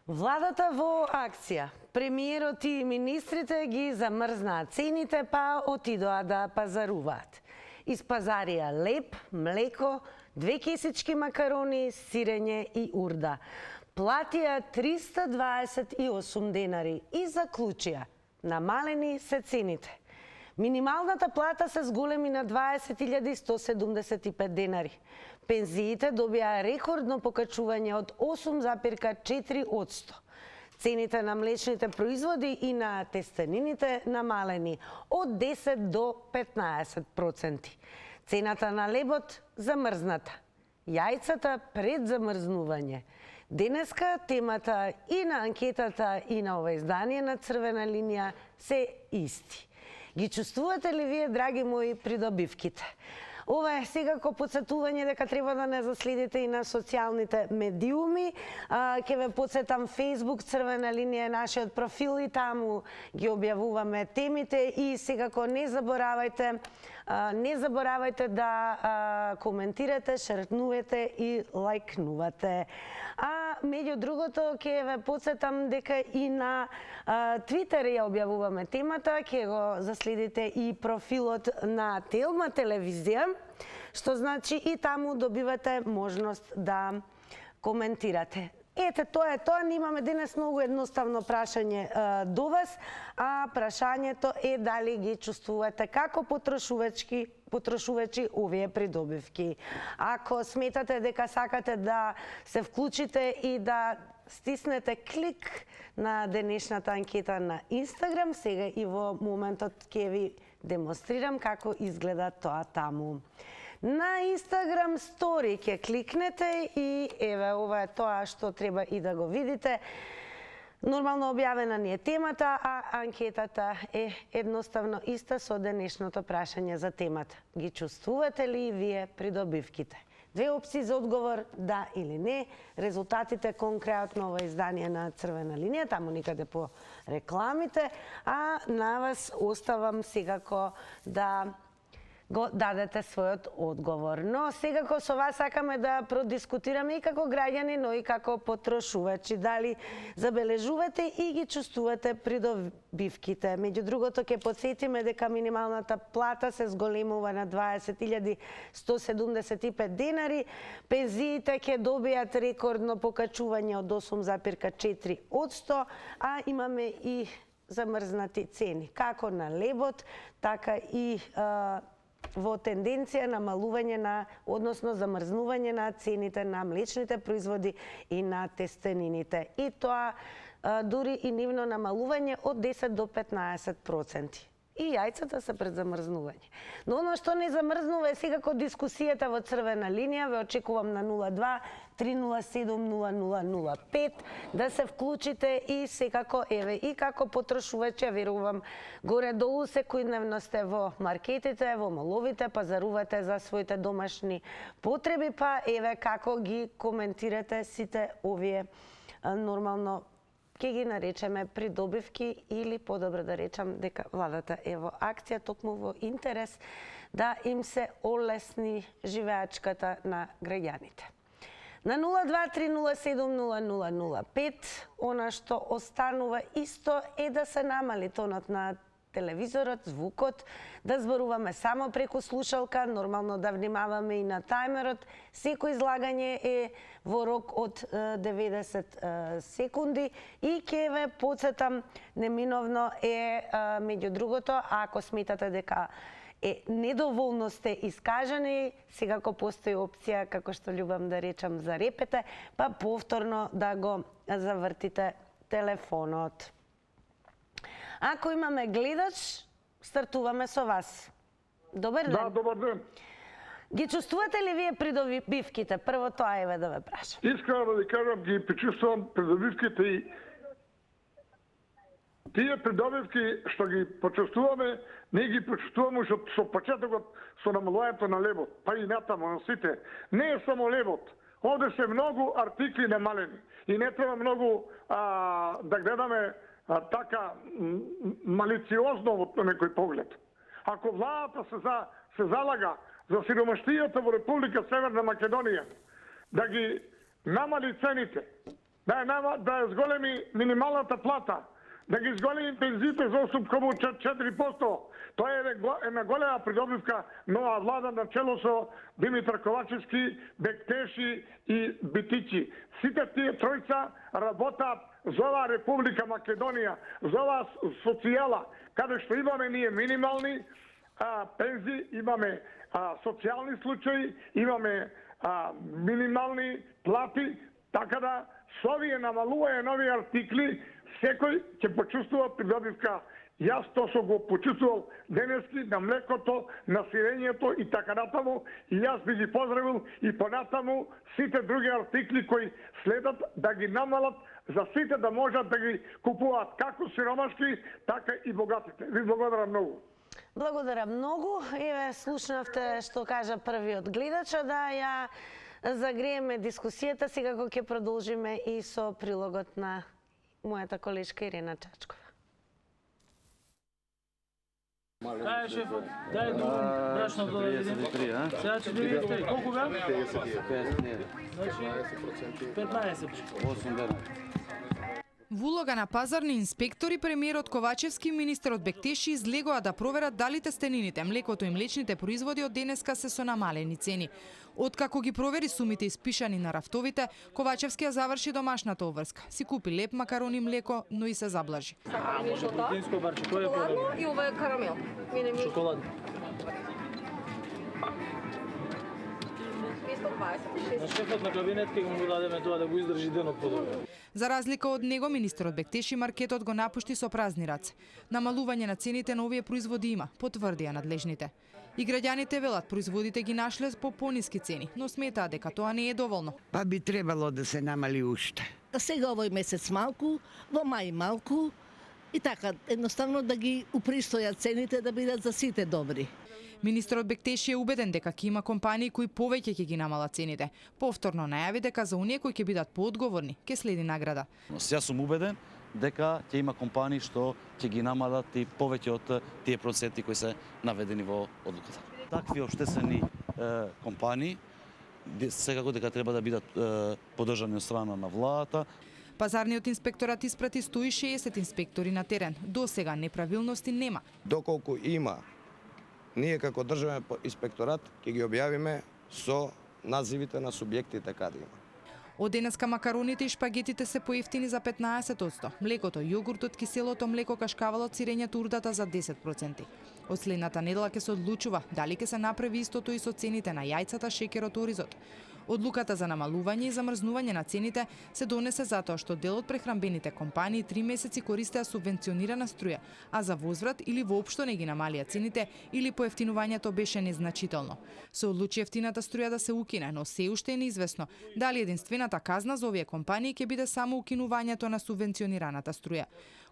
Владата во акција. Премиерот и министрите ги замрзнаа цените, па отидоа да пазаруваат. Испазарија леб, млеко, 2 кесички макарони, сирење и урда. Платија 328 денари и заклучија: намалени се цените. Минималната плата се зголеми на 20.175 денари. Пензиите добија рекордно покачување од 8,4%. Цените на млечните производи и на тестенините намалени од 10 до 15%. Цената на лебот замрзната. Јајцата пред замрзнување. Денеска темата и на анкетата и на ова издание на Црвена линија се исти. Ги чувствувате ли вие, драги мои, придобивките? Ова е секако подсетување дека треба да не заследите и на социјалните медиуми. Ќе ве подсетам Facebook, Црвена линија е нашиот профил и таму ги објавуваме темите и секако не заборавајте да коментирате, шертнувате и лајкнувате. А меѓу другото ќе ве подсетам дека и на Твитер ја објавуваме темата, ќе го заследите и профилот на Телма телевизија, што значи и таму добивате можност да коментирате. Ете, тоа е тоа. Имаме денес многу едноставно прашање до вас, а прашањето е дали ги чувствувате како потрошувачи овие придобивки. Ако сметате дека сакате да се вклучите и да стиснете клик на денешната анкета на Инстаграм, сега и во моментот ќе ви демонстрирам како изгледа тоа таму. На Инстаграм стори ќе кликнете и еве, ова е тоа што треба и да го видите. Нормално објавена ни е темата, а анкетата е едноставно иста со денешното прашање за темата. Ги чувствувате ли вие придобивките? 2 опции за одговор, да или не. Резултатите конкретно ова издание на Црвена линија, таму никаде по рекламите, а на вас оставам секако да го дадете својот одговор. Но секако со вас сакаме да продискутираме и како граѓани, но и како потрошувачи. Дали забележувате и ги чувствувате придобивките? Меѓу другото, ќе подсетиме дека минималната плата се зголемува на 20.175 денари, пензиите ќе добијат рекордно покачување од 8,4%, а имаме и замрзнати цени, како на лебот, така и во тенденција намалување односно замрзнување на цените на млечните производи и на тестенините. И тоа дури и нивно намалување од 10 до 15%. И јајцата се пред замрзнување. Но оно што не замрзнува е секако дискусијата во Црвена линија. Ве очекувам на 02-307-0005 да се вклучите и секако, еве, и како потрошувачи, верувам, горе-долу секојдневно сте во маркетите, во моловите, пазарувате за своите домашни потреби, па еве како ги коментирате сите овие нормално ќе ги наречеме придобивки или подобро да речам дека владата е во акција токму во интерес да им се олесни живеачката на граѓаните. На 02-307-0005 она што останува исто е да се намали тонот на телевизорот, звукот, да зборуваме само преку слушалка, нормално да внимаваме и на тајмерот. Секој излагање е во рок од 90 секунди и ќе ве подсетам, неминовно е, меѓу другото, ако сметате дека недоволно сте искажани, секако постои опција, како што љубам да речам, за репете, па повторно да го завртите телефонот. Ако имаме гледач, стартуваме со вас. Добар ден. Да, добар ден. Ги чувствувате ли вие придобивките? Прво тоа еве да ве прашам. Искрено да ви кажам, ги почувствувам придобивките и тие придобивки што ги почувствуваме, не ги почувствуваме со почетокот со намалувањето на лебот, па и натаму на сите. Не е само лебот. Овде се многу артикли намалени и не треба многу да гледаме така малициозно во некој поглед. Ако владата се залага за сиромаштијата во Република Северна Македонија да ги намали цените да ја зголеми минималната плата, да ги зголеми пензиите за 8,4%. Тоа е една голема придобивка нова влада на чело со Димитар Ковачевски, Бектеши и Битичи. Сите тие тројца работат за оваа Република Македонија, за оваа социјала, каде што имаме ние минимални пензии, имаме социјални случаи, имаме минимални плати, така да со овие намалување нови артикли, секој ќе почувствува придобивка. Јас тоа сум го почувствувал денески на млекото, на сирењето и така натаму, и јас би ги поздравил и понатаму сите други артикли кои следат да ги намалат за сите да можат да ги купуваат како сиромашки, така и богатите. Ви благодарам многу. Благодарам многу. Еве, слушнавте што кажа првиот гледач, да ја загрееме дискусијата, сега кога ќе продолжиме и со прилогот на мојата колешка Ирена Чачкова. Кај шефот, дај брашното да видим. Сега ќе да видите колку беа? 50. Значи 15%. 8 дена. Во улога на пазарни инспектори, премиерот Ковачевски и министерот Бектеши излегоа да проверат дали тестенините, млекото и млечните производи од денеска се со намалени цени. Откако ги провери сумите испишани на рафтовите, Ковачевски ја заврши домашната обврска. Си купи леп макарони млеко, но и се заблажи. Протеинско барче, кој е по-добро? И ова е карамел. Шоколад. 226. На шефот на кабинет ќе му дадеме тоа да го издржи денот подобро. За разлика од него, министерот Бектеши маркетот го напушти со празни раце. Намалување на цените на овие производи има, потврдија надлежните. И граѓаните велат производите ги нашле по пониски цени, но сметаат дека тоа не е доволно. Па би требало да се намали уште. Сега овој месец малку, во мај малку и така едноставно да ги упристојат цените да бидат за сите добри. Министерот Бектеши е убеден дека ќе има компании кои повеќе ќе ги намалат цените. Повторно најави дека за оние кои ќе бидат поодговорни ќе следи награда. Јас сум убеден дека ќе има компании што ќе ги намалат и повеќе од тие проценти кои се наведени во одлуката. Такви општествени компании секако дека треба да бидат поддржани од страна на владата. Пазарниот инспекторат испрати 160 инспектори на терен. До сега неправилности нема. Доколку има, ние како државен инспекторат ќе ги објавиме со називите на субјектите каде има. Од денеска макароните и шпагетите се поевтини за 15%, млекото, јогуртот, киселото млеко, кашкавалот, сирењето, урдата за 10%. Од следната недела ќе се одлучува дали ќе се направи истото и со цените на јајцата, шеќерот, оризот. Одлуката за намалување и замрзнување на цените се донесе затоа што дел од прехранбените компании 3 месеци користеа субвенционирана струја, а за возврат или воопшто не ги намалија цените или поевтинувањето беше незначително. Се одлучи ефтината струја да се укине, но се уште е неизвестно дали единствената казна за овие компании ќе биде само укинувањето на субвенционираната струја.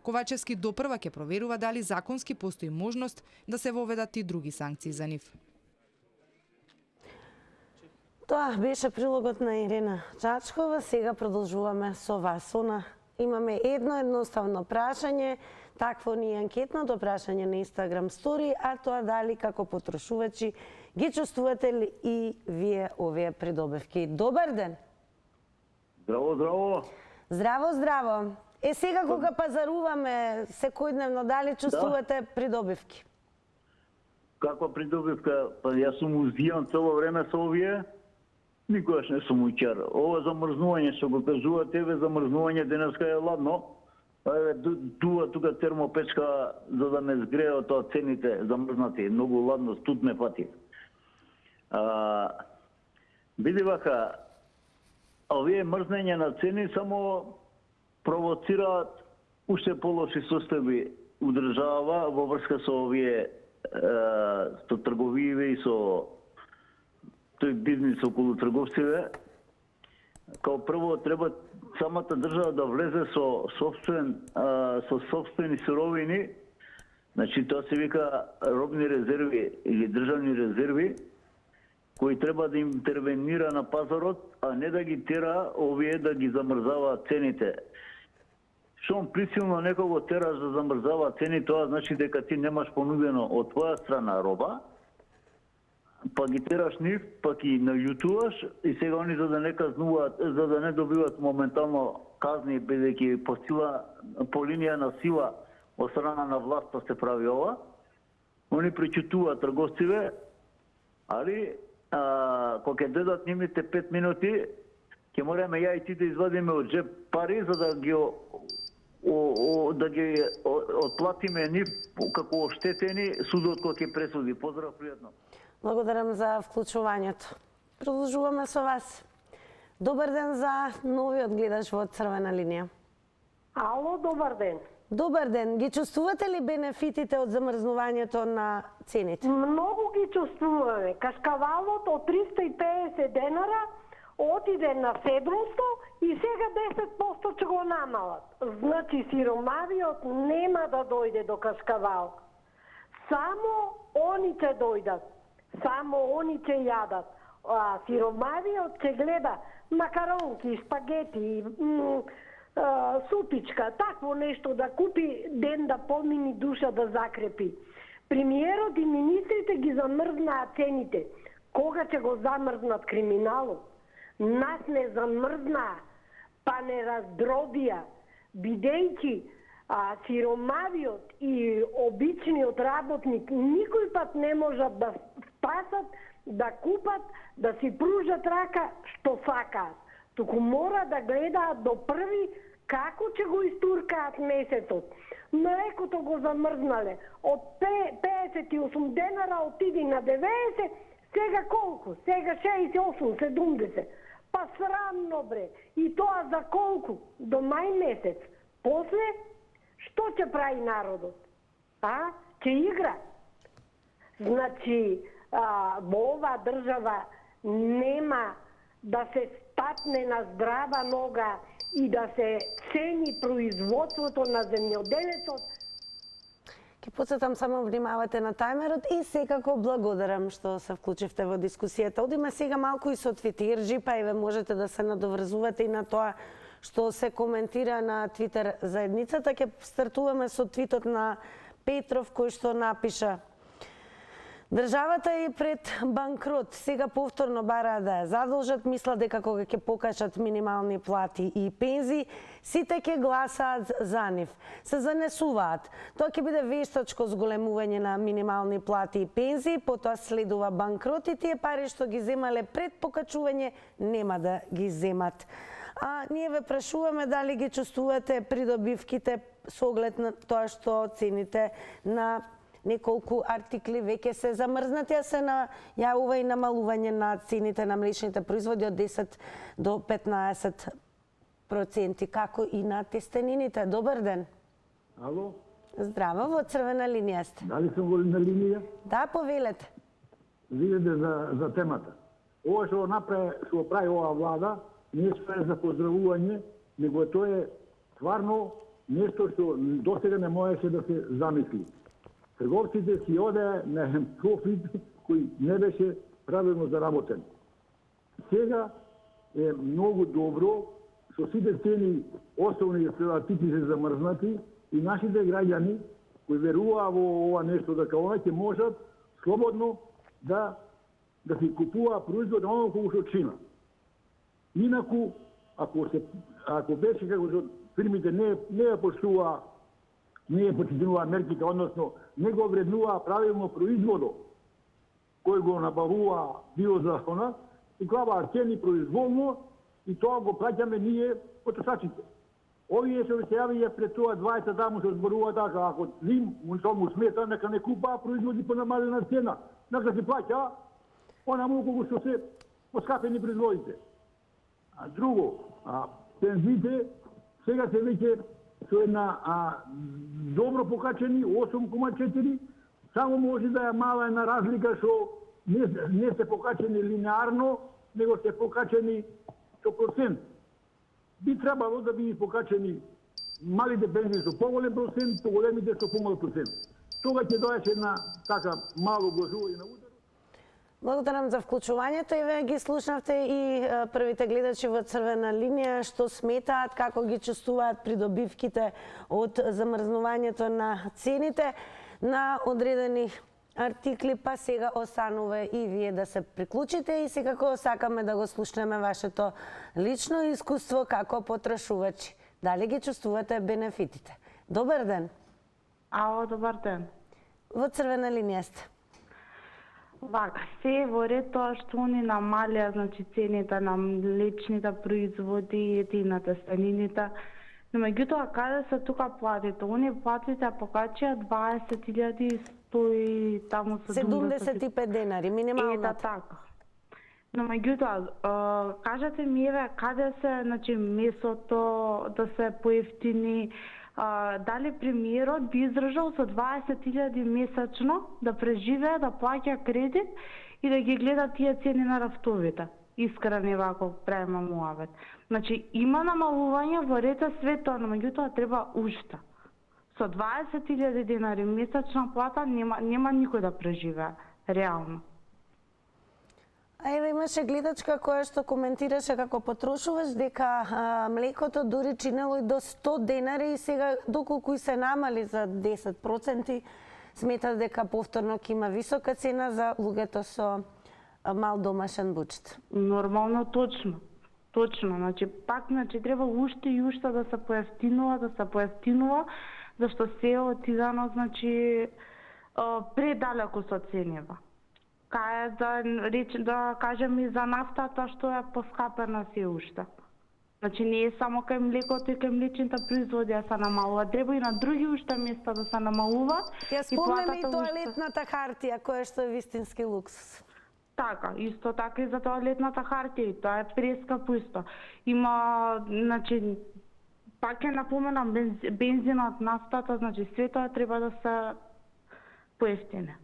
Ковачевски допрва ќе проверува дали законски постои можност да се воведат и други санкции за нив. Тоа беше прилогот на Ирена Чачкова. Сега продолжуваме со вас. Имаме едно едноставно прашање, такво ни е анкетното прашање на Instagram Story, а тоа дали како потрошувачи ги чувствувате ли и вие овие придобивки. Добар ден! Здраво, здраво! Здраво, здраво! Сега кога пазаруваме секојдневно, дали чувствувате придобивки? Каква придобивка? Па јас сум уздијан цело време со овие. Никогаш не сум учар. Ова замрзнување што го кажувате, еве замрзнување денеска е ладно. Еве тука термопечка за да ме згрее тоа цените замрзнати, многу ладно, студ ме фати. Биде вака, овие мрзнење на цени само провоцираат уште полоши состојби у држава во врска со овие со трговиве и со тој бизнис околу трговците. Као прво треба самата држава да влезе со сопствени суровини, значи тоа се вика робни резерви или државни резерви, кои треба да интервенира на пазарот, а не да ги тера овие да ги замрзаваат цените. Шом присилно некого тераш да замрзава цени, тоа значи дека ти немаш понудено од твоја страна роба, па ги тераш нив, па ги најутуваш и сега они за да не казнуваат, за да не добиват моментално казни бидејќи по линија на сила од страна на власта се прави ова. Они пречутуваат трговциве, али кога ќе дадат нивните 5 минути, ќе мораме ја и ти да извадиме од джеб пари за да ги отплатиме нив како оштетени, судот кој ќе пресуди. Поздрав, пријатно. Благодарам за вклучувањето. Продолжуваме со вас. Добар ден за новиот гледач во црвена линија. Ало, добар ден. Добар ден. Ги чувствувате ли бенефитите од замрзнувањето на цените? Многу ги чувствуваме. Кашкавалот од 350 денара отиде на 700 и сега 10% ќе го намалат. Значи сиромавиот нема да дојде до кашкавал. Само они ќе дојдат. Само они ќе јадат. А сиромавиот ќе гледа макаронки, шпагети, супичка, такво нешто да купи ден да помини душа да закрепи. Премиерот и министрите ги замрзнаат цените. Кога ќе го замрзнат криминалот? Нас не замрзнаа, па не раздробија, бидејќи сиромавиот и обичниот работник никој пат не можат да спасат, да купат, да си пружат рака што сакаат. Туку мора да гледаат до први како ќе го истуркаат месецот. Млекото го замрзнале. Од 58 денара отиди на 90, сега колку? Сега 68, 70. Па срамно бре. И тоа за колку? До мај месец. После, што ќе прави народот? Ќе игра. Значи, во оваа држава нема да се статне на здрава нога и да се цени производството на земјоделецот. Ке потсетам само внимавате на тајмерот и секако благодарам што се вклучивте во дискусијата. Одиме сега малку и со твитирџи, па еве можете да се надоврзувате и на тоа што се коментира на Твитер заедницата. Ке стартуваме со твитот на Петров кој што напиша: државата е пред банкрот, сега повторно бараат да ја задолжат, мислат дека кога ќе покачат минимални плати и пензии, сите ќе гласаат за нив. Се занесуваат. Тоа ќе биде вештачко зголемување на минимални плати и пензии, потоа следува банкрот и тие пари што ги земале пред покачување нема да ги земат. А ние ве прашуваме дали ги чувствувате придобивките со оглед на тоа што цените на неколку артикли веќе се замрзнати, а се најавува и намалување на цените на млечните производи од 10 до 15%, како и на тестенините. Добар ден. Ало? Здраво, во црвена линија сте. Дали сум во линија? Да, повелете. Видете за темата. Ова што го прави оваа влада, не е за поздравување, него тоа е стварно нешто што досега не можеше да се замисли. Трговците си оде на профит кој не беше правилно заработен. Сега е многу добро што сите цени основни артикли се замрзнати и нашите граѓани кои веруваа во ова нешто дека она ќе можат слободно да си купува производ на оно колку што чина. Инаку, ако беше како што фирмите не ја поштуваа, не ја почитуваа мерките, односно не го вреднуваа правилно производот кој го набавува биозахона, и клаваа цени произволно и тоа го плаќаме ние потрошачите. Овие што се јавија пред тоа 20 дана се зборува така, ако зим му смета, нека не купаа производи по намалена цена, нека се плаќа она колку што се поскапени производите. А друго, пензиите сега се веќе со една добро покачени 8,4, само може да е мала една разлика што не се покачени линеарно, него се покачени со процент. Би требало да би покачени малите пензии со поголем процент, поголемите со помал процент. Тога ќе дојде една така мало гласување на удар. Благодарам за вклучувањето и ве ги слушнавте и првите гледачи во црвена линија што сметаат како ги чувствуваат придобивките од замрзнувањето на цените на одредени артикли, па сега останува и вие да се приклучите и секако сакаме да го слушнеме вашето лично искуство како потрошувачи. Дали ги чувствувате бенефитите? Добар ден. Ало, добар ден. Во црвена линија сте. Вака, се во ред тоа што они намалија, значи цените на млечните производи, едината станините. Но меѓутоа, каде се тука платите? Они платите покачија 20.100 и таму 75 денари, минималната. Ета така. Но меѓутоа, кажете ми, еве, каде се, значи, месото да се поевтини, дали премиерот би издржал со 20.000 месечно да преживее, да плаќа кредит и да ги гледа тие цени на рафтовите? Искрено вако правиме муавет. Значи, има намалување во ред свето, но меѓутоа треба уште. Со 20.000 денари месечна плата нема никој да преживее, реално. А еве имаше гледачка која што коментираше како потрошуваш дека млекото дури чинело и до 100 денари и сега доколку и се намали за 10%, сметат дека повторно ќе има висока цена за луѓето со мал домашен буџет. Нормално, точно. Точно, значи пак треба уште и уште да се поевтинува, зашто се отидано, значи предалеку со ценива. Кај да кажем и за нафтата што е поскапена се уште. Значи не е само кај млекото и кај млечните производи да се намалува, треба и на други уште места да се намалува. Ја спомнеме и тоалетната хартија која што е вистински луксус. Така, исто така и за тоалетната хартија, и тоа е прескапо исто. Има, значи, пак ќе напоменам, бензинот, нафтата, значи све тоа треба да се поевтине.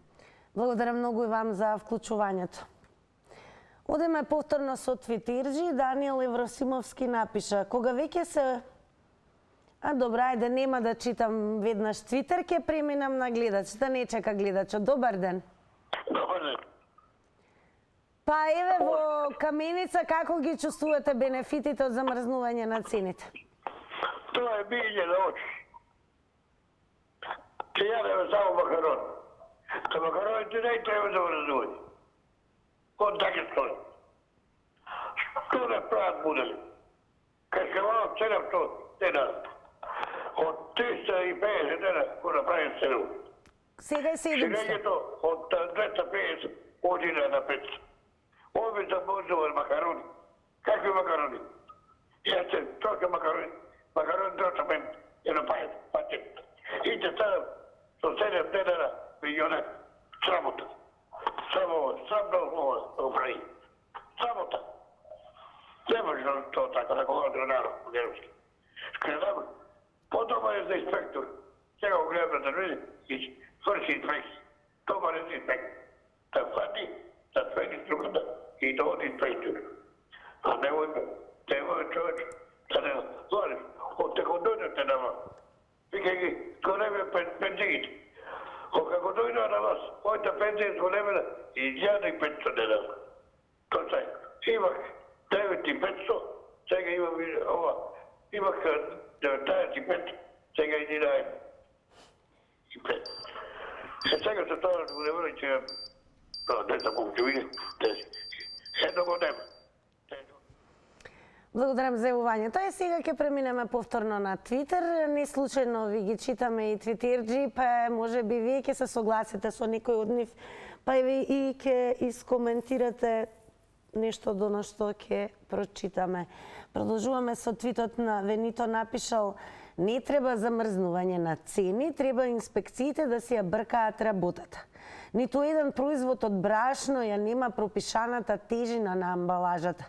Благодарам многу и вам за вклучувањето. Одеме повторно со Твитерџи, Даниел Евросимовски напиша: кога веќе се... добра, ајде, нема да читам веднаш Твитер, ќе преминам на гледач, да не чека гледачот. Добар ден. Добар ден. Па еве во Каменица како ги чувствувате бенефитите од замрзнување на цените? Тоа е бијање на очи. Ќе јадеме само макарон. Та макароните не треба да мрзнување. Кон така стои. Што не прават будели? Кај се вала цена што дена. Од 350 дена го направим цену. Сега е 700. Сирењето од 250 одина на 500. Овие да мрзнуваат макарони. Какви макарони? Јас се трошка макарони. Макарони трошка мен едно патет. И те ставам со 7 денара милионе. Срамота. Срамно ова го прави. Срамота. Не може тоа така да го одру народ, геројски. Гледам, подобар е за инспектор. Сега го гледам да види и сврши инспекција. Добар е за инспектор. Да фати, да свени стругата и да оди инспектор. А немој човек да не говориш. Од како дојдете на вас, вика ги, зголеме пензиите. Како дојдува на вас, мојата пензија зголемена и 1500 денара. Тоа е. Имах 9500, сега имам ова. Имах 95, сега 11. Сега се тоа зголемена, че не знам колку ќе види. Едно го нема. Благодарам за јавувањето. Сега ќе преминеме повторно на Твитер. Не случајно ви ги читаме и Твитерџи, па може би вие ќе се согласите со некој од нив, па и ќе искоментирате нешто до на што ќе прочитаме. Продолжуваме со твитот на Венито напишал: не треба замрзнување на цени, треба инспекциите да си ја бркаат работата. Ниту еден производ од брашно ја нема пропишаната тежина на амбалажата.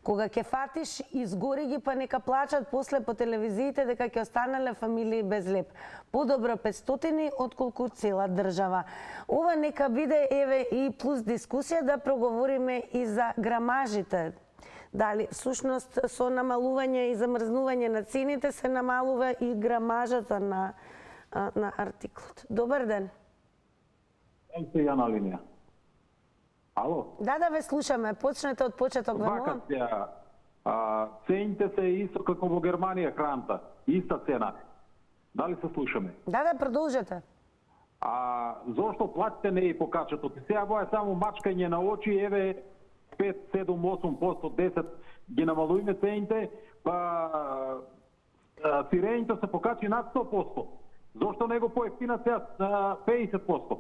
Кога ќе фатиш, изгори ги, па нека плачат после по телевизиите дека ќе останале фамилии без леп. Подобро 500 отколку цела држава. Ова нека биде еве и плюс дискусија да проговориме и за грамажите. Дали всушност со намалување и замрзнување на цените се намалува и грамажата на артиклот. Добар ден. Се ја на линија. Ало? Да, ве слушаме. Почнете од почеток, ве молам. Цените се исто како во Германија храната. Иста цена. Дали се слушаме? Да, продолжете. Зошто платите не и покачат? Сега во е само мачкање на очи, еве 5, 7, 8%, 10 ги намалуиме цените, па сирените се покачи над 100%. Зошто не го поевтина сега 50%?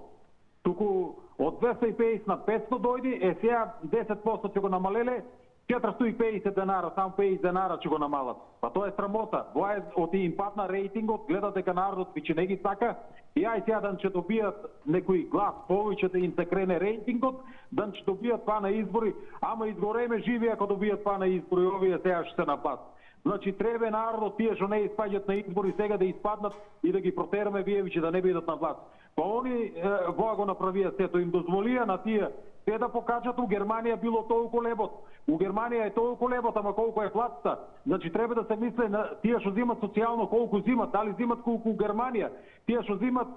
Туку од 250 на 500 дојди, сега 10% ќе го намалеле, 450 денара, само 50 денара ќе го намалат. Па тоа е срамота. Тоа е од им падна рейтингот, гледат дека народот веќе не ги сака, и ај сега дан ќе добијат некој глас повеќе да им се крене рейтингот, дан ќе добијат па на избори, ама изгореме живи ако добијат па на избори, овие сега ќе се напад. Значи треба народот тие што не испаѓат на избори сега да испаднат и да ги протераме вие веќе да не бидат на власт. Па они во го направија сето, им дозволија на тие те да покажат у Германија било толку лебот. У Германија е толку лебот, ама колку е платата. Значи треба да се мисли на тие што зимат социјално колку зимат, дали зимат колку у Германија. Тие што зимат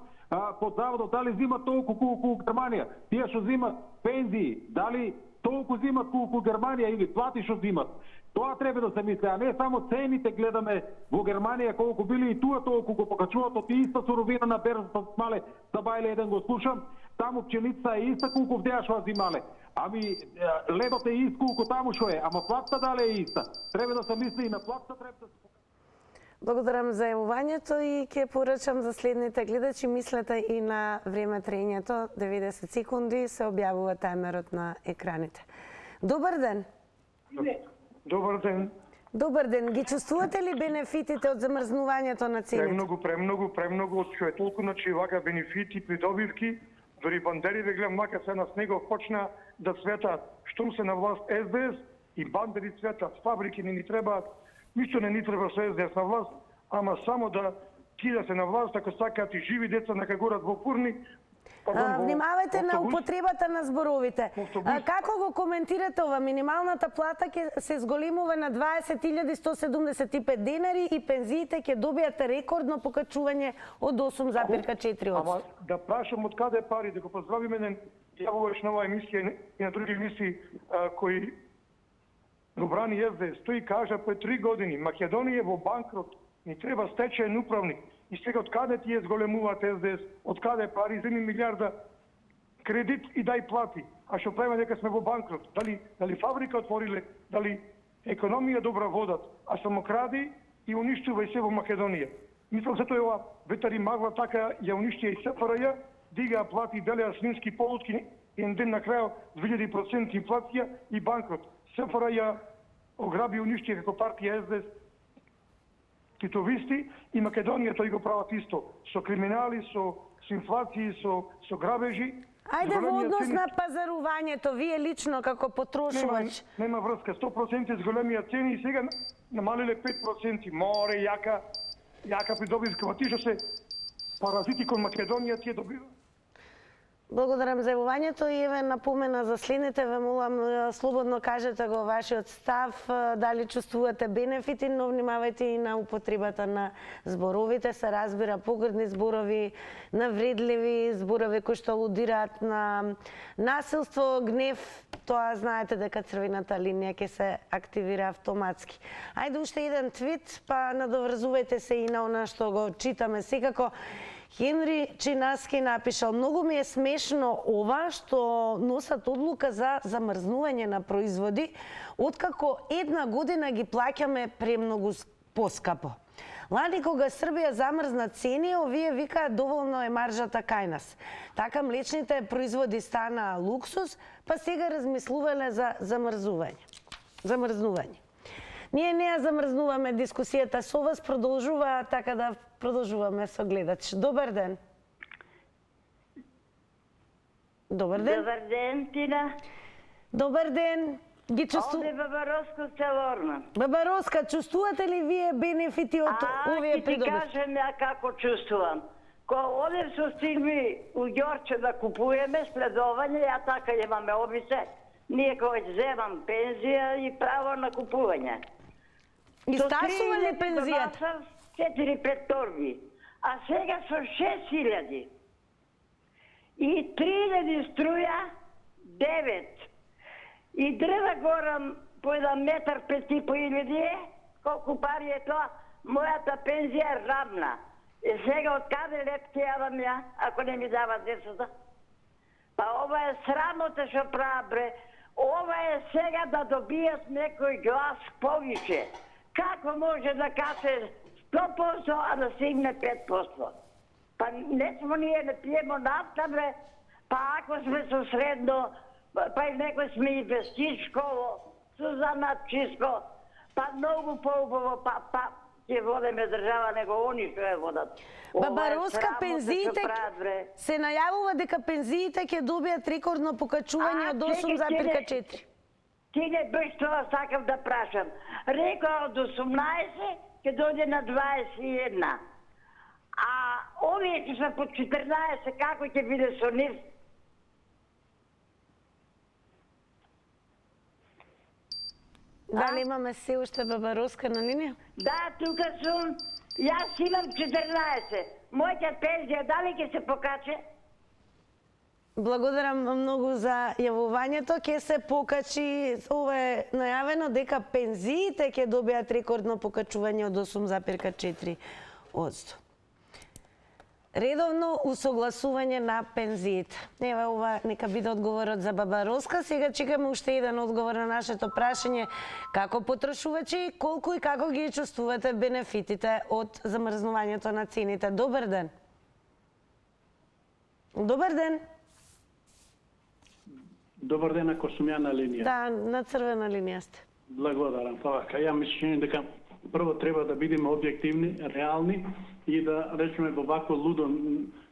под заводот, дали зимат толку колку у Германија. Тие што зимат пензии, дали толку зимат колку у Германија или плати што зимат. Тоа треба да се мисли, а не само цените гледаме во Германија колку били и туа толку го покачуваат од иста суровина на берзата мале, да бајле еден го слушам, таму пченица е иста колку вдеашва зимале. Ами лебот е ист колку таму што е, ама платата дали е иста. Треба да се мисли и на платата, треба да се. Благодарам за јавувањето и ќе порачам за следните гледачи, мислете и на време трењето, 90 секунди, се објавува тајмерот на екраните. Добар ден. Добар ден. Добар ден. Ги чувствувате ли бенефитите од замрзнувањето на цените? Премногу, што е толку значи вака бенефити, придобивки, дори бандерите гледам вака се на снегов почна да цветат. Штом се на власт СДС и бандери цветат, фабрики не ни требаат, ништо не ни треба со СДС на власт, ама само да кида се на власт, ако сакаат и живи деца нека горат во фурни. Внимавајте на употребата на зборовите. Како го коментирате ова? Минималната плата ќе се зголемува на 20.175 денари и пензиите ќе добијат рекордно покачување од 8,4%. Ама да прашам од каде пари, да го поздравиме на јавуваш на оваа емисија и на други емисии кои го брани СДС. Тој кажа по 3 години Македонија во банкрот, ни треба стечаен управник. И сега од каде тие зголемуваат СДС, од каде пари, земи милиарда кредит и дај плати. А што правиме дека сме во банкрот? Дали фабрика отвориле, дали економија добра водат, а само кради и уништува и се во Македонија. Мислам затоа ова ветари магла така ја уништија и СФРЈ, дига плати, делеа свински полутки, еден ден на крајот 2000% инфлација и банкрот. СФРЈ ограби и уништија како партија СДС титовисти и Македонија тој го прават исто. Со криминали, со инфлации, со грабежи. Ајде во однос на пазарувањето, вие лично како потрошувач. Нема врска, 100% зголемија цени и сега намалиле 5%. Море, јака придобивка, ти што се паразити кон Македонија тие добива. Благодарам за јавувањето и еве напомена за следните, ве молам слободно кажете го вашиот став, дали чувствувате бенефити, но внимавајте и на употребата на зборовите, се разбира погрдни зборови, навредливи зборови кои што алудираат на насилство, гнев, тоа знаете дека црвената линија ќе се активира автоматски. Ајде уште еден твит, па надоврзувајте се и на она што го читаме секако. Хенри Чинаски напишал: многу ми е смешно ова што носат одлука за замрзнување на производи, откако една година ги плаќаме премногу поскапо. Лани кога Србија замрзна цени, овие викаат доволно е маржата кај нас. Така млечните производи стана луксус, па сега размислувале за замрзнување. Ние не ја замрзнуваме дискусијата со вас, продолжува, така да продолжуваме со гледач. Добар ден. Добар ден. Добар ден, Тина. Добар ден. Ги Овде Баба Роско Селорна. Баба Роска, чувствувате ли вие бенефити од овие придобивки? Ќе ти кажем ја како чувствувам. Кога одем со Силви у Ѓорче да купуеме следување, ја така имаме обичај. Ние кога земам пензија и право на купување. И стасува ли пензијата? 4-5 торби, а сега со 6.000. И 3.000 струја, 9. И дрва горам по 1 метар 5.500, колку пари е тоа, мојата пензија е равна. сега од каде леп ќе јавам ја, ако не ми дават децата? Па ова е срамота што прават, бре. Ова е сега да добијат некој глас повише. Како може да каже 100%, а да стигне 5%? Па не смо ние, не пиемо нафта, бре. Па ако сме со средно, па и некој сме инвестичко, со занатчиско, па многу поубаво, па ќе водиме држава него они што ја водат. Баба Роска, пензиите се најавува дека пензиите ќе добијат рекордно покачување од 8,4. Тине беш тоа сакам да прашам. Рекоа од 18 ќе дојде на 21. А овие ќе се по 14, како ќе биде со нив? Дали имаме се уште Баба Роска на линија? Да, тука сум. Јас имам 14. Мојата пензија дали ќе се покаче? Благодарам многу за јавувањето. Ќе се покачи, ова е најавено дека пензиите ќе добијат рекордно покачување од 8,4%. Редовно усогласување на пензиите. Еве ова нека биде одговорот за Баба Роска. Сега чекаме уште еден одговор на нашето прашање. Како потрошувачи, колку и како ги чувствувате бенефитите од замрзнувањето на цените? Добар ден. Добар ден. Добар ден, ако сум ја на линија. Да, на црвена линија сте. Благодарам. Така, ја мислам дека прво треба да бидеме објективни, реални и да речеме во вакво лудо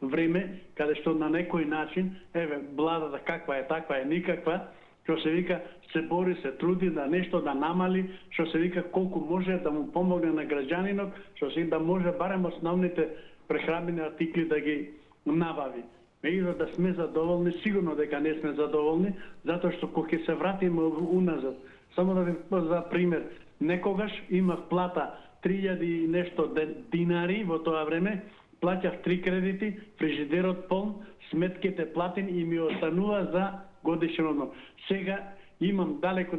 време, каде што на некој начин, еве, владата каква е, таква е, никаква, што се вика, се бори, се труди да нешто да намали, што се вика колку може да му помогне на граѓанинот, што се да може барем основните прехранбени артикли да ги набави. Меѓутоа да сме задоволни, сигурно дека не сме задоволни, затоа што кога ќе се вратиме уназад, само да ви за пример, некогаш имав плата 3000 и нешто динари во тоа време, плаќав 3 кредити, фрижидерот полн, сметките платени и ми останува за годишен одмор. Сега имам далеко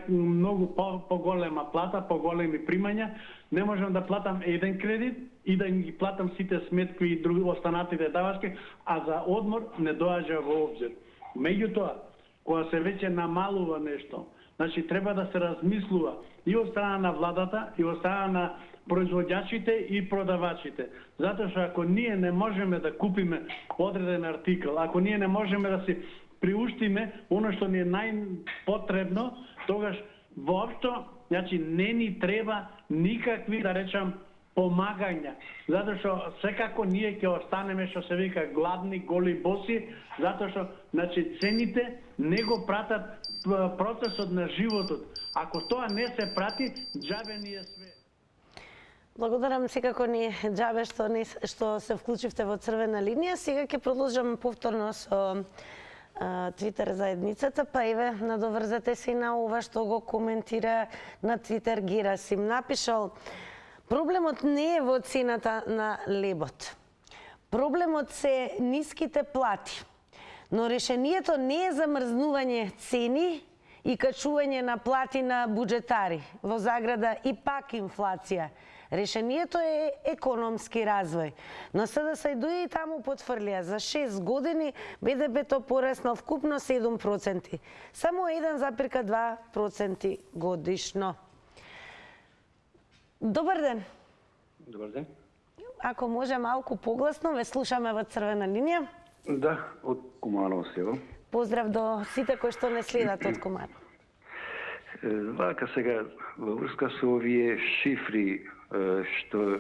многу поголема плата, поголеми примања, не можам да платам еден кредит и да ги платам сите сметки и други останатите давачки, а за одмор не доаѓа во обзир. Меѓутоа, кога се веќе намалува нешто, значи треба да се размислува и од страна на владата, и од страна на производјачите и продавачите. Затоа што ако ние не можеме да купиме одреден артикл, ако ние не можеме да си приуштиме оно што ни е најпотребно, тогаш воопшто, значи не ни треба никакви, да речам, помагања. Затоа што секако ние ќе останеме, што се вика, гладни, голи, боси, затоа што, значи, цените не го пратат процесот на животот. Ако тоа не се прати, џабе ни е све. Благодарам, секако ни џабе што се вклучивте во црвена линија. Сега ќе продолжам повторно со Твитер заедницата, па еве надоврзате се на ова што го коментира на Твитер Герасим. Напишал: проблемот не е во цената на лебот. Проблемот се ниските плати. Но решението не е замрзнување цени и качување на плати на буџетари, во заграда и пак инфлација. Решението е економски развој. Но СДС и таму потврлија, за 6 години БДП-то пораснал вкупно 7%, само 1,2% годишно. Добар ден. Добар ден. Ако може малку погласно, ве слушаме во црвена линија. Да, од Куманово село. Поздрав до сите кои што не следат од Куманово. Вака сега, во врска со овие шифри што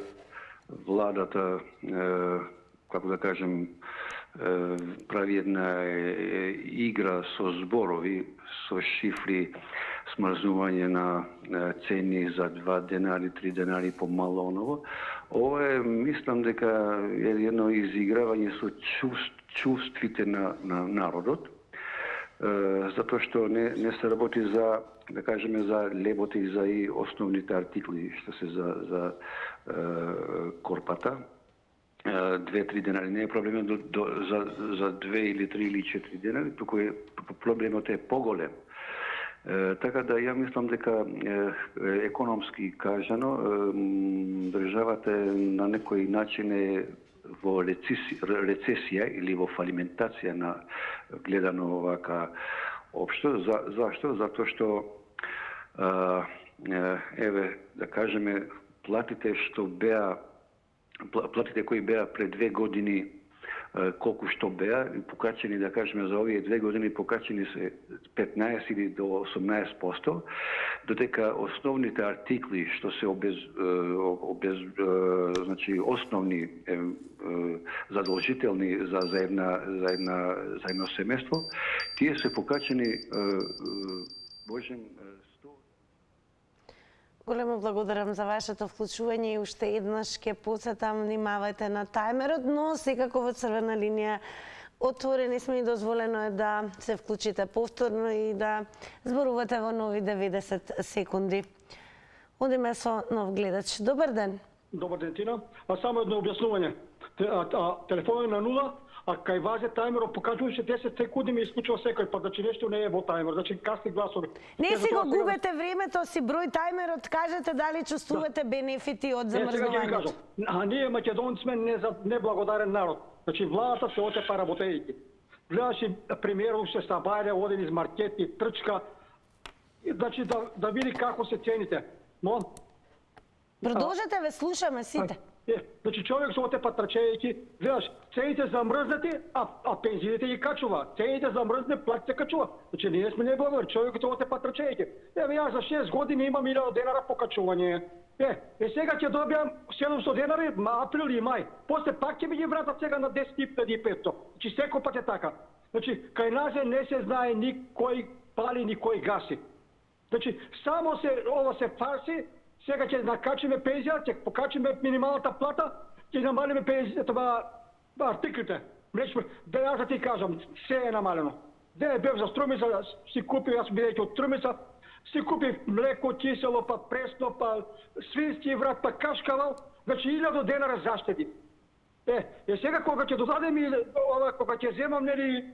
владата, како да кажем, прави една игра со зборови, со шифри, смрзнување на цени за 2 денари, 3 денари помало оново. Ова е, мислам дека е едно изигравање со чувствите на народот, затоа што не се работи за, да кажеме, за лебот и за и основните артикли што се за корпата. 2-3 денари не е проблемот за 2 или 3 или 4 денари, туку проблемот е поголем. Така да ја мислам дека економски кажано државата на некој начин е во рецесија или во фалиментација на гледано вака општо. Зашто? Затоа што еве да кажеме платите кои беа пред 2 години колку што беа покачени, да кажеме за овие 2 години покачени се 15 или до 18%, додека основните артикли што се значи основни задолжителни за едно семејство, тие се покачени божем. Големо благодарам за вашето вклучување и уште еднаш ќе потсетам, внимавајте на тајмерот, но секако во црвена линија отворени сме и дозволено е да се вклучите повторно и да зборувате во нови 90 секунди. Одиме со нов гледач. Добар ден. Добар ден, Тина. Само едно објаснување. Телефонот е на нула, а кај вазе тајмерот покажуваше 10 секунди, ми исклучува секој пат, значи нешто не е во тајмер, значи касни гласови. Не си го губете времето, си број тајмерот, кажете дали чувствувате бенефити од замрзнувањето. А ние македонци сме неблагодарен народ. Значи владата се отепа работејќи. Гледаш и премиерот се стабајле, оден из маркети, трчка. Значи да види како се цените. Но продолжете, ве слушаме сите. Значи човек се отепа трчејќи, гледаш, цените замрзнати, а пензиите ги качува. Цените замрзнати, платите качува. Значи ние сме неблагодарни, човек се отепа трчејќи. Еве јас за 6 години имам 1000 денара покачување. Сега ќе добијам 700 денари, април и мај. После пак ќе ми ги вратат сега на 10.500. Значи секој пат е така. Значи кај нас не се знае никој пали, никој гаси. Значи само ова се фарси. Сега ќе накачиме пензија, ќе покачиме минималната плата, ќе намалиме пензијата, артиклите. Да јас да ти кажам, се е намалено. Денес бев за Струмица, си купив, јас бидејќи од Струмица, си купив млеко, кисело, па пресно, па свински врат, па кашкавал, значи 1000 денара заштеди. Сега кога ќе додадем и кога ќе земам нели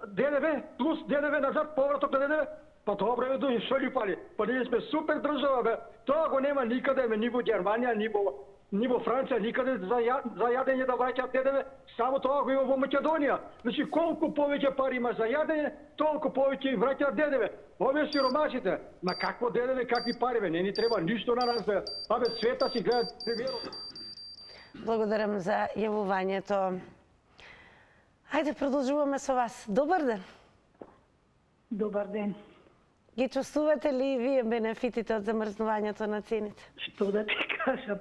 ДДВ плюс ДДВ назад, повраток на ДДВ, па добро е да што ли пали. Па ние сме супер држава, бе. Тоа го нема никаде, ни во Германија, ни во Франција, никаде за јадење да враќаат ДДВ. Само тоа го има во Македонија. Значи колку повеќе пари има за јадење, толку повеќе им враќаат ДДВ. Овие сиромасите, на какво ДДВ, какви пари, бе? Не ни треба ништо на нас, бе. Абе, света си гледат премиерот. Благодарам за јавувањето. Ајде, продолжуваме со вас. Добар ден. Добар ден. Ги чувствувате ли вие бенефитите од замрзнувањето на цените? Што да ти кажам,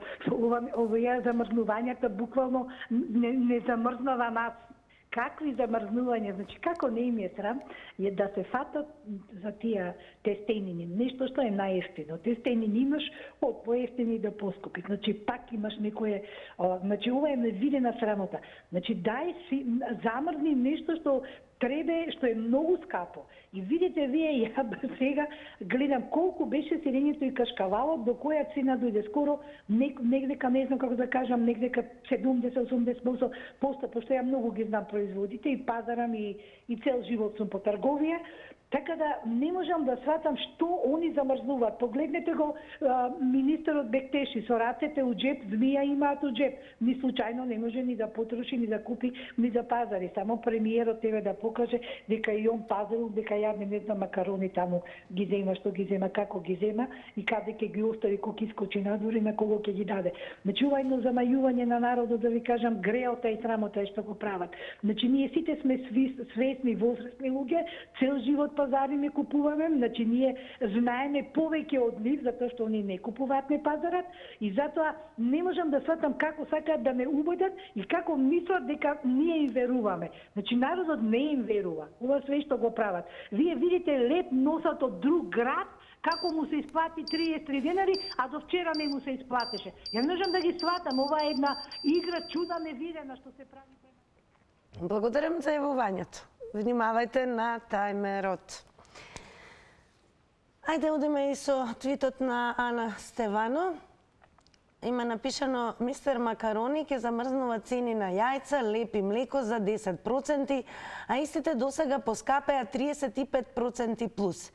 овие замрзнувањата буквално не замрзнава нас. Какви замрзнувања, значи како не им е срам, е да се фатат за тие тестенини. Нешто што е најевтино. Тестенини имаш од поевтини до поскупи. Значи пак имаш некое, значи ова е невидена срамота. Значи дај си замрзни нешто што требе, што е многу скапо. И видите вие, ја сега гледам колку беше сирењето и кашкавалот, до која цена дојде скоро, негдека, не знам како да кажам, негдека 70-80%, пошто ја многу ги знам производите и пазарам и цел живот сум по трговија. Така да не можам да сватам што они замрзнуваат. Погледнете го министерот Бектеши со рацете у джеп, змија имаат у джеп. Ни случајно не може ни да потроши, ни да купи, ни да пазари. Само премиерот тебе да покаже дека и он пазарил, дека ја не знам макарони таму ги зема, што ги зема, како ги зема и каде ќе ги остави, кога искочи надвор и на кого ќе ги даде. Значи ова едно замајување на народот, да ви кажам, греота и срамота е што го прават. Значи ние сите сме свесни, возрастни луѓе, цел живот пазариме, купуваме, значи ние знаеме повеќе од нив, затоа што они не купуваат, не пазарат, и затоа не можам да сватам како сакаат да ме убедат и како мислат дека ние им веруваме. Значи народот не им верува. Ова све што го прават. Вие видите леп носат од друг град, како му се исплати 33 денари, а до вчера не му се исплатеше. Ја не можам да ги сватам, ова е една игра чуда невидена што се прави. Благодарам за јавувањето. Внимавајте на тајмерот. Ајде одиме и со твитот на Ана Стевано. Има напишано: мистер Макарони ќе замрзнува цени на јајца, леп и млеко за 10%, а истите досега поскапеа 35% плюс.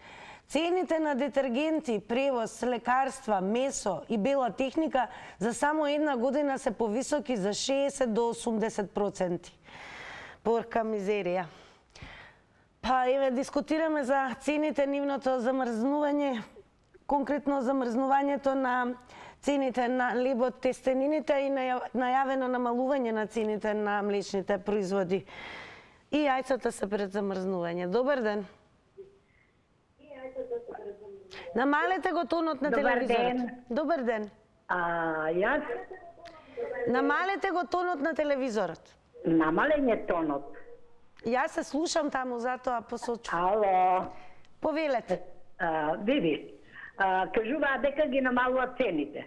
Цените на детергенти, превоз, лекарства, месо и бела техника за само една година се повисоки за 60 до 80%. Порка мизерија. Па еве дискутираме за цените, нивното замрзнување, конкретно замрзнувањето на цените на лебот, тестенините и најавено намалување на цените на млечните производи. И јајцата се пред замрзнување. Добар ден. Намалете го тонот на телевизорот. Добар ден. Јас? Намалете го тонот на телевизорот. Намален е тонот. Јас се слушам таму, затоа посочувам. Ало. Повелете. Види, кажуваат дека ги намалуваат цените.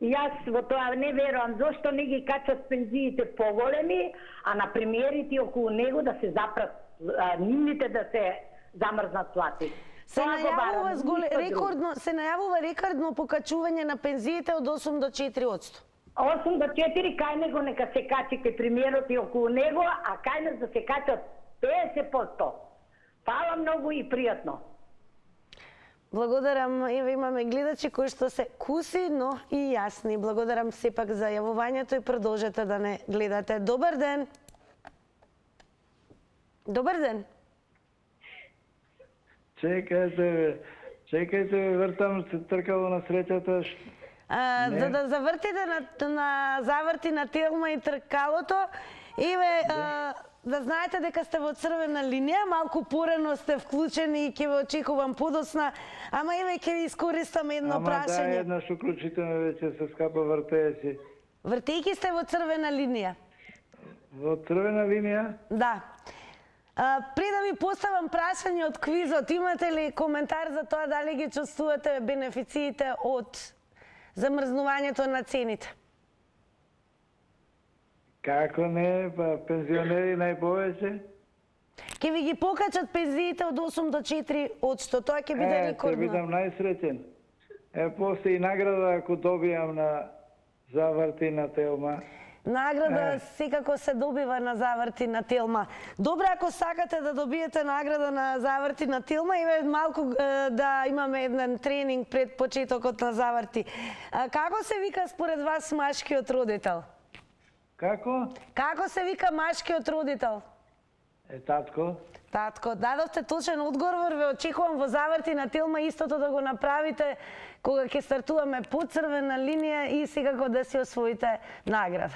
Јас во тоа не верувам, зошто не ги качат пензиите поголеми, а на премиерите околу него да се запрат, нивните да се замрзнат плати. Се најавува рекордно покачување на пензиите од 8 до 4%. 8 до 4, кај него нека се качи кај премиерот и околу него, а кај нас да се качат 50%. Фала многу и пријатно. Благодарам. Еве имаме гледачи кои што се куси, но и јасни. Благодарам сепак за јавувањето и продолжете да не гледате. Добар ден. Добар ден. Чекајте, вртам се тркало на среќата. За да завртите на заврти на Телма и тркалото, еве да знаете дека сте во црвена линија, малку порано сте вклучени и ќе ве очекувам подоцна, ама еве ќе ви искористам едно прашање. Ама да, еднаш уклучите ме веќе се скапа вртејќи. Вртејќи сте во црвена линија? Во црвена линија? Да. Пред да ви поставам прашање од квизот, имате ли коментар за тоа дали ги чувствувате бенефициите од замрзнувањето на цените? Како не, па пензионери најповеќе? Ке ви ги покачат пензиите од 8 до 4%, тоа ќе биде рекордно. Ќе бидам најсреќен. После и награда ако добијам на заврти на Телма. Награда секако се добива на заврти на Телма. Добре, ако сакате да добиете награда на заврти на Телма, еве малку да имаме еден тренинг пред почетокот на заврти. Како се вика според вас машкиот родител? Како? Како се вика машкиот родител? Татко. Татко, дадовте точен одговор, ве очекувам во заврти на Телма истото да го направите кога ќе стартуваме по црвена линија и секако да си освоите награда.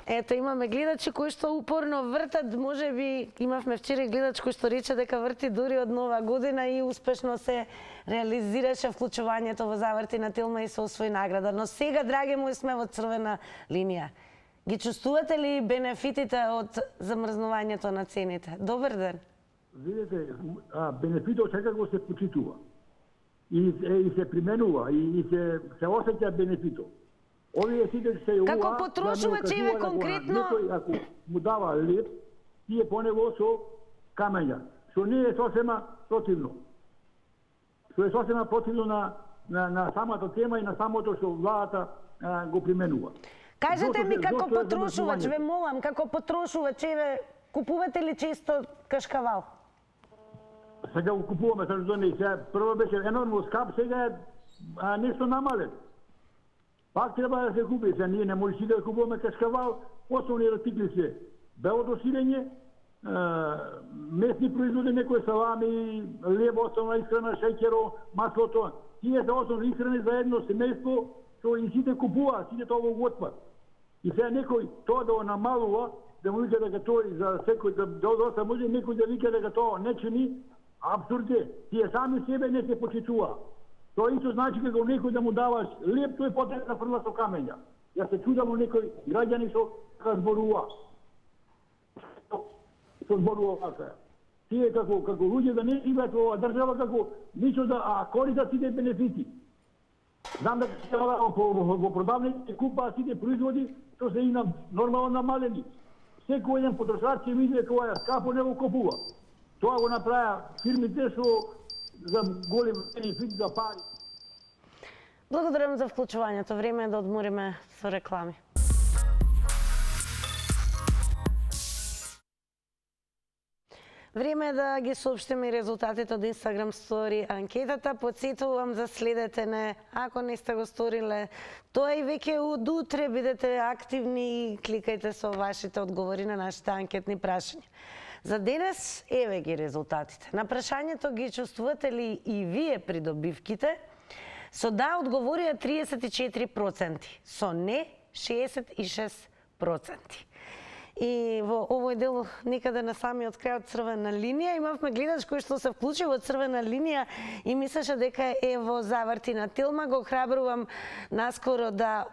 Ето, имаме гледачи кои што упорно вртат, можеби имавме вчера гледач кој што рече дека врти дури од нова година и успешно се реализираше вклучувањето во заврти на Телма и се освои награда. Но сега, драги мои, сме во црвена линија. Ги чувствувате ли бенефитите од замрзнувањето на цените? Добар ден. Видете, бенефитот секако се почитува и се применува и се осеќа бенефитот. Овие сите се јува... Како потрошувач, еве конкретно... Некој ако му дава леп, тие по него со камења, што не е сосема противно. Што е сосема противно на самата тема и на самото што владата го применува. Кажете ми како потрошувач, ве молам, како потрошувач, еве, купувате ли често кашкавал? Сега го купуваме, зашто не. Прво беше енормно скап, сега е нешто намален. Пак треба да се купи, сега ние не можеш да купуваме кашкавал, основни артикли се белото сирење, месни производи, некои салами, леб, основна исхрана, шеќеро, маслото. Тие се основни исхрани за едно семејство, што и сите купуваат, сите тоа го готват. И сега некој тоа да го намалува, да му вика дека тоа за секој да доста може некој да вика дека тоа не чини, абсурд е. Тие сами себе не се почитува. Тоа исто значи како некој да му даваш леп, тој потреба да фрла со камења. Ја се чудам некој граѓани што зборува. Што зборува вака. Тие како луѓе да не живеат во држава како ништо да користат сите бенефити. Знам дека во продавници купаат сите производи што се и нормално намалени. Секој еден потрошач ќе види дека ова е скапо, не го купува. Тоа го направија фирмите што за голем бенефит за пари. Благодарам за вклучувањето. Време е да одмориме со реклами. Време е да ги соопштиме резултатите од Instagram Story анкетата. Подсетувам да следете не, ако не сте го сториле. Тоа и веќе од утре, бидете активни и кликајте со вашите одговори на нашите анкетни прашања. За денес, еве ги резултатите. На прашањето ги чувствувате ли и вие придобивките? Со да одговорија 34%, со не 66%. И во овој дел некаде на самиот крај од црвена линија имавме гледач кој што се вклучи во црвена линија и мислеше дека е во Завртина Тилма. Го храбрувам наскоро да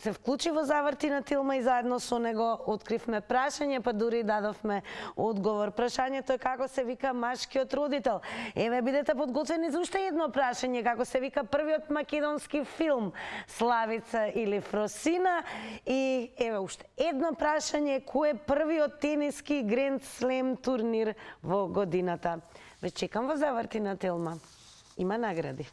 се вклучи во Завртина Тилма и заедно со него откривме прашање, па дури дадовме одговор. Прашањето е како се вика машкиот родител. Еве, бидете подготвени за уште едно прашање, како се вика првиот македонски филм Славица или Фросина. И еве уште едно прашање, кој е првиот тениски Гранд Слем турнир во годината. Ве чекам во Завртина Тилма. Има награди.